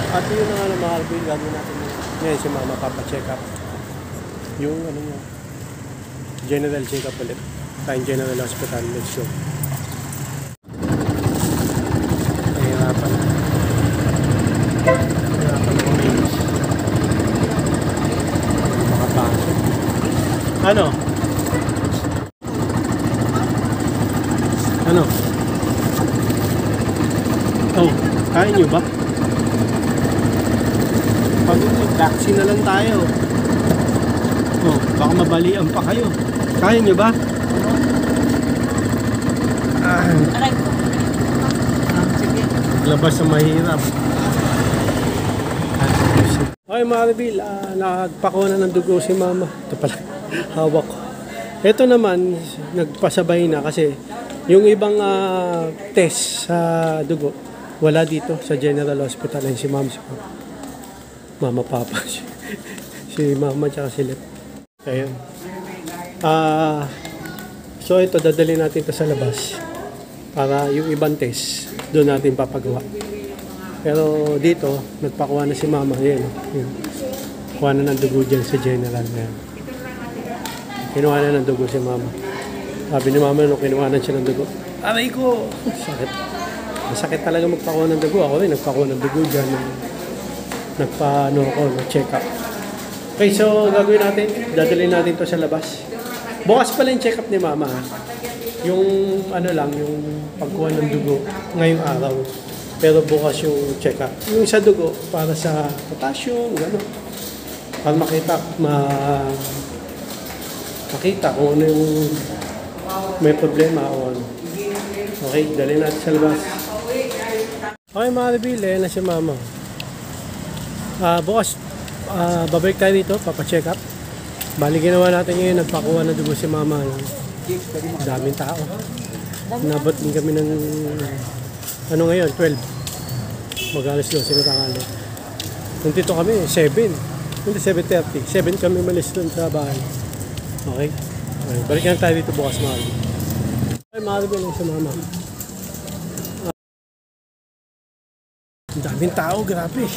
At yun na nga na mga Alvin, gagawin natin ngayon si mama papacheck up. Yung ano niya, general check up ulit. Tayong General Hospital, let's go. Nahihirapan. Nahihirapan ako ngayon. Makapasok. Ano? Ano? Oh, kain nyo ba? Pag taxi na lang tayo. Oh, baka mabalian pa kayo. Kain nyo ba? Labas sa mahirap. Okay mga Reveal, nakagpakuha na ng dugo si mama. Ito pala, hawak ko. Ito naman, nagpasabay na kasi yung ibang test sa dugo, wala dito sa General Hospital. Ayun si mama, mama papa. Si mama tsaka si Lep. Ayun. So ito, dadali natin ito sa labas para yung ibang test doon natin papagawa. Pero dito, nagpakuha na si mama. Yan, yun. Kuha na ng dugo dyan sa General. Yan. Kinuha na ng dugo si mama. Sabi ni mama nung kinuha na siya ng dugo, aray ko! Sakit. Masakit talaga magpakuha ng dugo. Ako rin, nagpakuha ng dugo dyan. Nag-check up. Okay, so gagawin natin. Dadalhin natin to sa labas. Bukas pala yung check up ni mama. Yung ano lang, yung pagkuha ng dugo ngayong araw. Pero bukas yung check up. Yung sa dugo, para sa potassium, gano'n. Para makita kung ano yung may problema o ano. Okay, dali natin sa labas. Okay mga Reveal, na si mama. Bukas, babalik tayo dito, papacheck up. Bali ginawa natin ngayon, nagpakuha na dugo si mama. Daming tao. Nabot din kami ng ano ngayon, 12. Mag-alas 12 na tanghali. Nandito kami, 7. Hindi, 7:30. 7 kami malis doon sa bahay. Okay? Okay. Balikan tayo dito bukas mga Reveal. Okay, mga Reveal lang sa mama. Ang daming tao, grabe.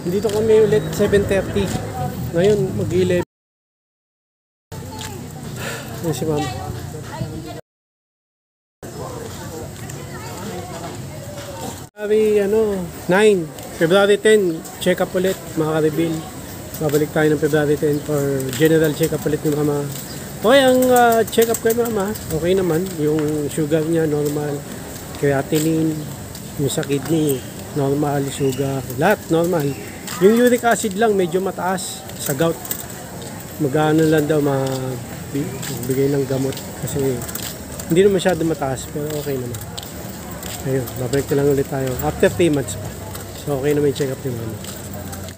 Dito kami ulit 7:30. Ngayon, mag-11. Yan si mama. February 10, check up ulit mga Reveal. Babalik tayo ng February 10 for general check up ulit ni mama. Okay, ang check up kay mama, okay naman. Yung sugar niya, normal. Creatinine, yung sa kidney, normal. Sugar, lahat normal. Yung uric acid lang, medyo mataas sa gout. Mag-ano lang daw, magbigay ng gamot. Kasi hindi naman masyado mataas, pero okay naman. Ayun, babalik na lang ulit tayo. After 3 months pa. So okay naman yung check up ni mama.